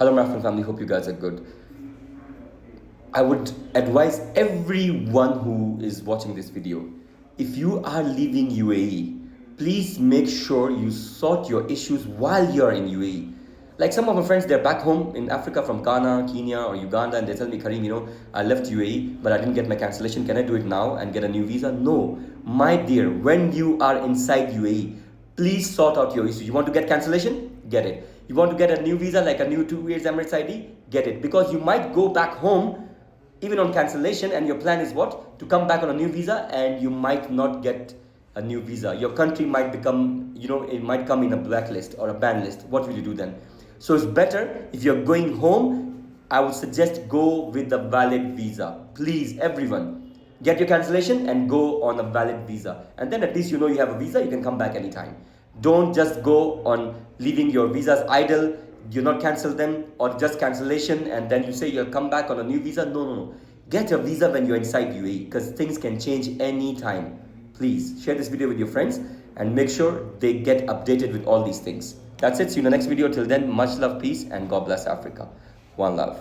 Hello, my friend family. Hope you guys are good. I would advise everyone who is watching this video, if you are leaving UAE, please make sure you sort your issues while you're in UAE. Like some of my friends, they're back home in Africa from Ghana, Kenya, or Uganda, and they tell me, Kareem, I left UAE, but I didn't get my cancellation. Can I do it now and get a new visa? No. My dear, when you are inside UAE, please sort out your issue. You want to get cancellation? Get it. You want to get a new visa, like a new 2 years Emirates ID? Get it. Because you might go back home even on cancellation, and your plan is what? To come back on a new visa, and you might not get a new visa. Your country might become, it might come in a blacklist or a ban list. What will you do then? So it's better if you're going home, I would suggest go with a valid visa. Please, everyone, get your cancellation and go on a valid visa. And then at least you have a visa, you can come back anytime. Don't just go on leaving your visas idle, you not cancel them, or just cancellation and then you say you'll come back on a new visa. No, no, no. Get a visa when you're inside UAE, because things can change anytime. Please share this video with your friends and make sure they get updated with all these things. That's it. See you in the next video. Till then, much love, peace, and God bless Africa. One love.